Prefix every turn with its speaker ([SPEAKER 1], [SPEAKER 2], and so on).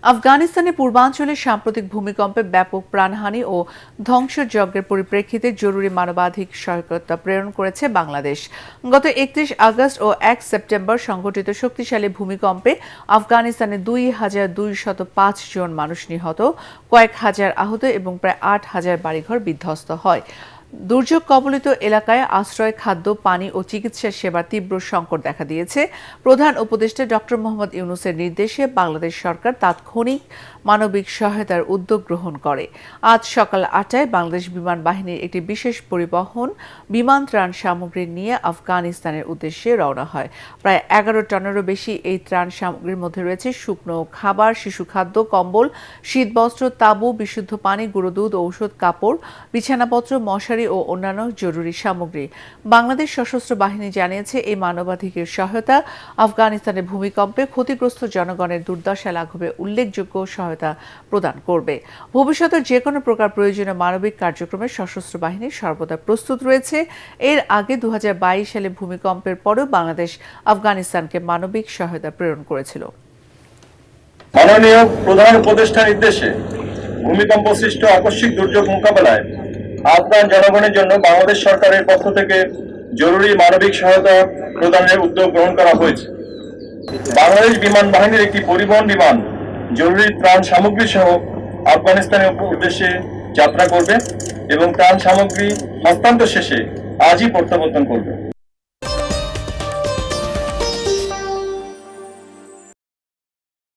[SPEAKER 1] আফগানিস্তানের পূর্বাঞ্চলে সাম্প্রতিক ভূমিকম্পে ব্যাপক প্রাণহানি ও ধ্বংসযজ্ঞের পরিপ্রেক্ষিতে জরুরি মানবাধিক সহায়তা প্রেরণ করেছে বাংলাদেশ। গত ৩১ আগস্ট ও ১ সেপ্টেম্বর সংঘটিত শক্তিশালী ভূমিকম্পে আফগানিস্তানে ২,২০৫ জন মানুষ নিহত, কয়েক হাজার আহত এবং প্রায় ৮,০০০ বাড়িঘর বিধ্বস্ত হয়। দুর্যোগ কবলিত এলাকায় আশ্রয়, খাদ্য, পানি ও চিকিৎসা সেবার তীব্র সংকট দেখা দিয়েছে। প্রধান উপদেষ্টা ডক্টর মোহাম্মদ ইউনূসের নির্দেশে বাংলাদেশ সরকার তাৎক্ষণিক মানবিক সহায়তার উদ্যোগ গ্রহণ করে। আজ সকাল ৮টায় বাংলাদেশ বিমান বাহিনীর একটি বিশেষ পরিবহন বিমান ত্রাণ সামগ্রী নিয়ে আফগানিস্তানের উদ্দেশ্যে রওনা হয়। প্রায় ১১ টনেরও বেশি এই ত্রাণ সামগ্রীর মধ্যে রয়েছে শুকনো খাবার, শিশু খাদ্য, কম্বল, শীতবস্ত্র, তাঁবু, বিশুদ্ধ পানি, গুঁড়ো দুধ, ঔষধ, কাপড়, বিছানাপত্র, মশারি ও অন্যান্য জরুরি সামগ্রী। বাংলাদেশ সশস্ত্র বাহিনী জানিয়েছে, এই মানবাধিকার সহায়তা আফগানিস্তানের ভূমিকম্পে ক্ষতিগ্রস্ত জনগণের দুর্দশা লাঘবে উল্লেখযোগ্য সহায়তা প্রদান করবে। ভবিষ্যতের যে কোনো প্রকার প্রয়োজনীয় মানবিক কার্যক্রমে সশস্ত্র বাহিনী সর্বদা প্রস্তুত রয়েছে। এর আগে ২০২২ সালে ভূমিকম্পের পরেও বাংলাদেশ আফগানিস্তানকে মানবিক সহায়তা প্রেরণ করেছিল।
[SPEAKER 2] মাননীয় প্রধান উপদেষ্টার নির্দেশে ভূমিকম্প সৃষ্ট আকস্মিক দুর্যোগ মোকাবেলায় আফগান জনগণের জন্য বাংলাদেশ সরকারের পক্ষ থেকে জরুরি মানবিক সহায়তা প্রদানের উদ্যোগ গ্রহণ করা হয়েছে। বাংলাদেশ বিমান বাহিনীর একটি পরিবহন বিমান জরুরি ত্রাণ সামগ্রী সহ আফগানিস্তানের উদ্দেশ্যে যাত্রা করবে এবং ত্রাণ সামগ্রী হস্তান্তর শেষে আজই প্রত্যাবর্তন করবে।